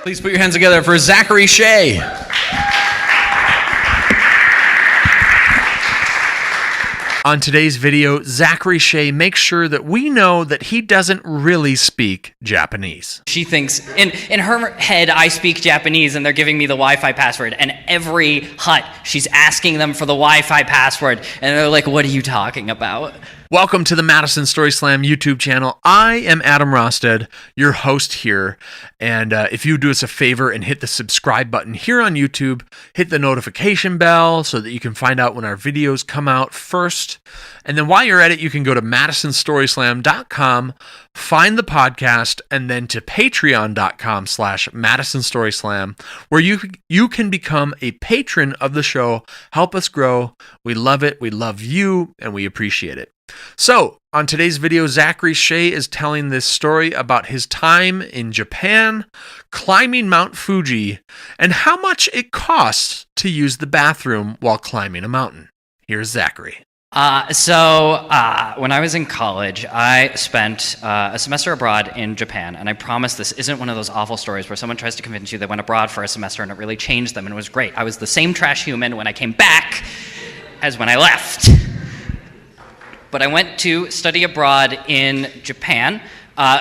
Please put your hands together for Zachary Shea. On today's video, Zachary Shea makes sure that we know that he doesn't really speak Japanese. She thinks, in her head, I speak Japanese and they're giving me the Wi-Fi password. And every hut, she's asking them for the Wi-Fi password. And they're like, what are you talking about? Welcome to the Madison Story Slam YouTube channel. I am Adam Rosted, your host here. And if you do us a favor and hit the subscribe button here on YouTube, hit the notification bell so that you can find out when our videos come out first. And then while you're at it, you can go to madisonstoryslam.com, find the podcast, and then to patreon.com/madisonstoryslam, where you can become a patron of the show. Help us grow. We love it. We love you, and we appreciate it. So, on today's video, Zachary Shea is telling this story about his time in Japan, climbing Mount Fuji, and how much it costs to use the bathroom while climbing a mountain. Here's Zachary. When I was in college, I spent a semester abroad in Japan, and I promise this isn't one of those awful stories where someone tries to convince you they went abroad for a semester and it really changed them and it was great. I was the same trash human when I came back as when I left. But I went to study abroad in Japan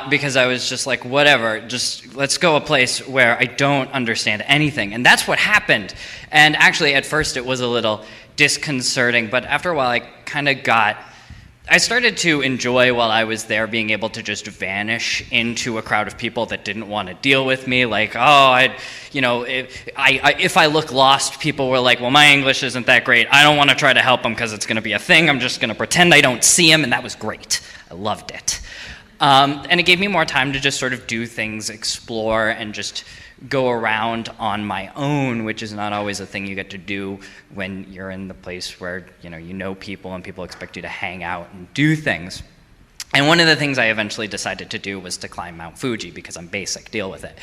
because I was just like, whatever, just let's go a place where I don't understand anything. And that's what happened. And actually, at first, it was a little disconcerting. But after a while, I started to enjoy while I was there being able to just vanish into a crowd of people that didn't want to deal with me. Like, if I look lost, people were like, well, my English isn't that great. I don't want to try to help them because it's going to be a thing. I'm just going to pretend I don't see them, and that was great. I loved it. And it gave me more time to just sort of do things, explore, and just go around on my own, which is not always a thing you get to do when you're in the place where you know people and people expect you to hang out and do things. And one of the things I eventually decided to do was to climb Mount Fuji because I'm basic, deal with it.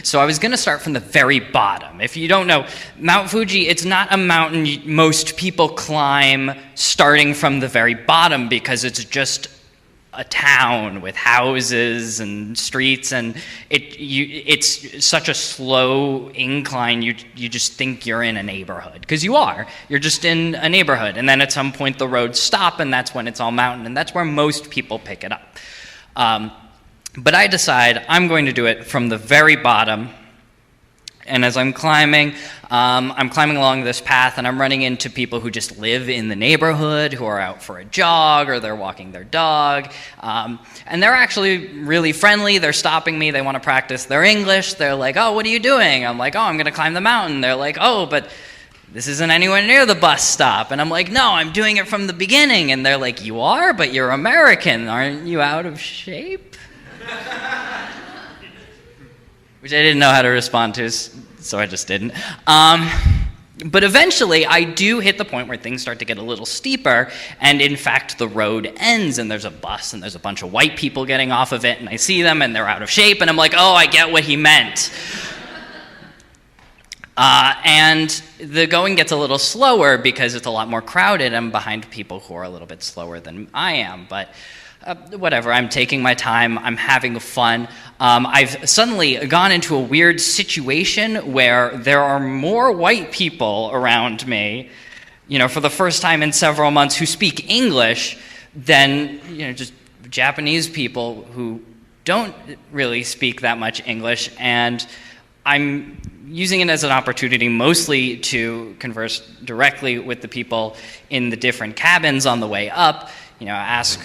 So I was going to start from the very bottom. If you don't know, Mount Fuji, it's not a mountain most people climb starting from the very bottom because it's just a town with houses and streets, and it's such a slow incline, you just think you're in a neighborhood, because you're just in a neighborhood, and then at some point the roads stop, and that's when it's all mountain, and that's where most people pick it up. But I decide I'm going to do it from the very bottom. And as I'm climbing along this path, and I'm running into people who just live in the neighborhood, who are out for a jog, or they're walking their dog. And they're actually really friendly. They're stopping me. They want to practice their English. They're like, oh, what are you doing? I'm like, oh, I'm going to climb the mountain. They're like, oh, but this isn't anywhere near the bus stop. And I'm like, no, I'm doing it from the beginning. And they're like, you are? But you're American. Aren't you out of shape? Which I didn't know how to respond to, so I just didn't. But eventually, I do hit the point where things start to get a little steeper, and in fact, the road ends, and there's a bus, and there's a bunch of white people getting off of it, and I see them, and they're out of shape, and I'm like, oh, I get what he meant. And the going gets a little slower because it's a lot more crowded. I'm behind people who are a little bit slower than I am, but whatever, I'm taking my time, I'm having fun. I've suddenly gone into a weird situation where there are more white people around me, for the first time in several months, who speak English than, just Japanese people who don't really speak that much English. And I'm using it as an opportunity mostly to converse directly with the people in the different cabins on the way up, ask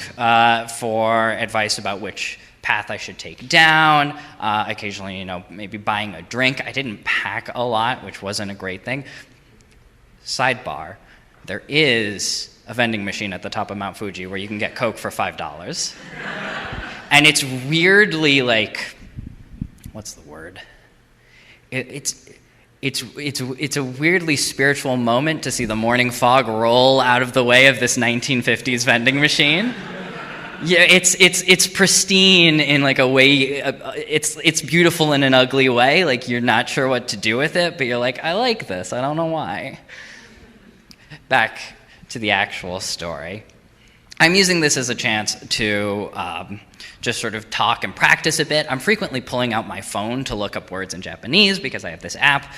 for advice about which path I should take down, occasionally, maybe buying a drink. I didn't pack a lot, which wasn't a great thing. Sidebar, there is a vending machine at the top of Mount Fuji where you can get Coke for $5. And it's weirdly what's the word? It's a weirdly spiritual moment to see the morning fog roll out of the way of this 1950s vending machine. Yeah, it's pristine in a way. It's beautiful in an ugly way. You're not sure what to do with it, but you're like, I like this. I don't know why. Back to the actual story. I'm using this as a chance to just sort of talk and practice a bit. I'm frequently pulling out my phone to look up words in Japanese because I have this app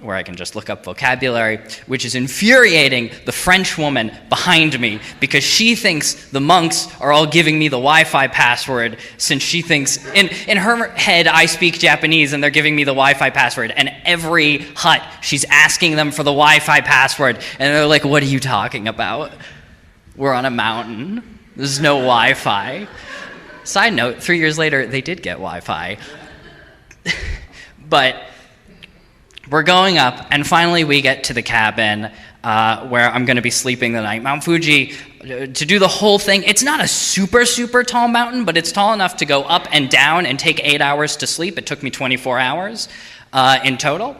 where I can just look up vocabulary, which is infuriating the French woman behind me because she thinks the monks are all giving me the Wi-Fi password, since she thinks, in her head, I speak Japanese and they're giving me the Wi-Fi password, and every hut she's asking them for the Wi-Fi password, and they're like, what are you talking about? We're on a mountain. There's no Wi-Fi. Side note, 3 years later, they did get Wi-Fi. But we're going up, and finally we get to the cabin where I'm going to be sleeping the night. Mount Fuji, to do the whole thing, it's not a super, super tall mountain, but it's tall enough to go up and down and take 8 hours to sleep. It took me 24 hours in total.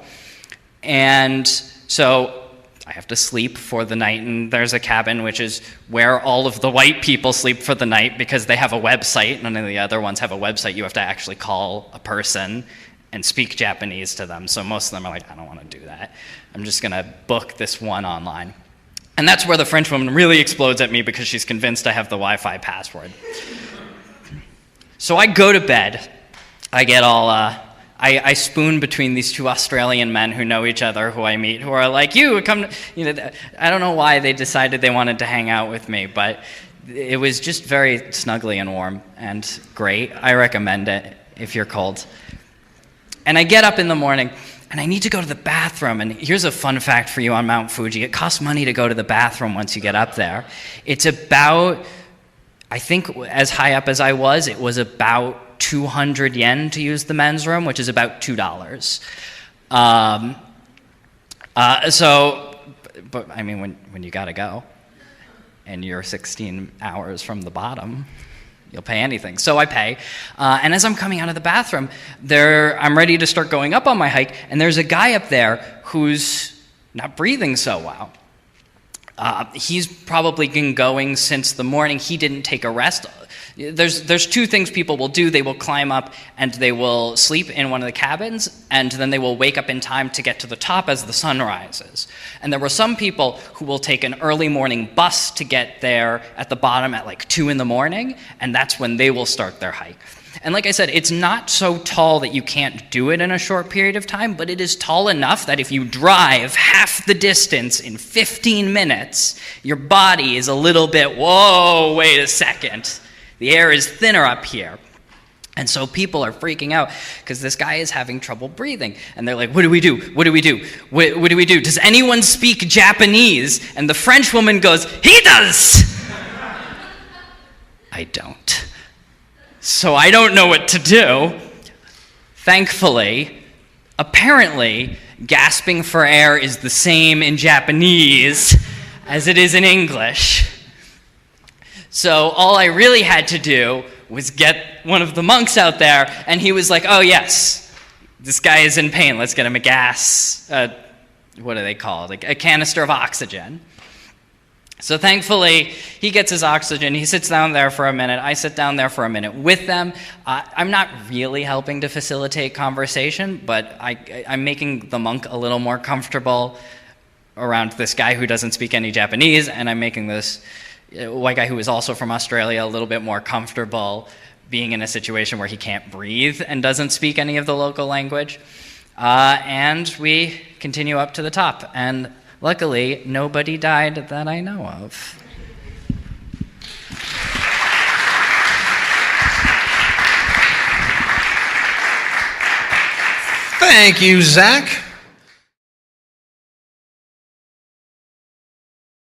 And so I have to sleep for the night, and there's a cabin, which is where all of the white people sleep for the night because they have a website. None of the other ones have a website. You have to actually call a person and speak Japanese to them. So most of them are like, I don't want to do that. I'm just going to book this one online. And that's where the French woman really explodes at me because she's convinced I have the Wi-Fi password. So I go to bed. I get all... I spoon between these two Australian men who know each other, who I meet, who are like, I don't know why they decided they wanted to hang out with me, but it was just very snuggly and warm and great. I recommend it if you're cold. And I get up in the morning, and I need to go to the bathroom. And here's a fun fact for you on Mount Fuji. It costs money to go to the bathroom once you get up there. It's about, I think as high up as I was, it was about 200 yen to use the men's room, which is about $2. But I mean, when you gotta go, and you're 16 hours from the bottom, you'll pay anything. So I pay, and as I'm coming out of the bathroom, I'm ready to start going up on my hike, and there's a guy up there who's not breathing so well. He's probably been going since the morning. He didn't take a rest. There's two things people will do. They will climb up and they will sleep in one of the cabins, and then they will wake up in time to get to the top as the sun rises. And there were some people who will take an early morning bus to get there at the bottom at like 2 in the morning, and that's when they will start their hike. And like I said, it's not so tall that you can't do it in a short period of time, but it is tall enough that if you drive half the distance in 15 minutes, your body is a little bit, whoa, wait a second. The air is thinner up here. And so people are freaking out because this guy is having trouble breathing. And they're like, what do we do? What do we do? What do we do? Does anyone speak Japanese? And the French woman goes, he does! I don't. So I don't know what to do. Thankfully, apparently, gasping for air is the same in Japanese as it is in English. So all I really had to do was get one of the monks out there, and he was like, oh yes, this guy is in pain, let's get him a gas, what do they call it, like a canister of oxygen. So thankfully, he gets his oxygen, he sits down there for a minute, I sit down there for a minute with them. I'm not really helping to facilitate conversation, but I'm making the monk a little more comfortable around this guy who doesn't speak any Japanese, and I'm making this white guy who is also from Australia a little bit more comfortable being in a situation where he can't breathe and doesn't speak any of the local language. And we continue up to the top. And luckily, nobody died that I know of. Thank you, Zach.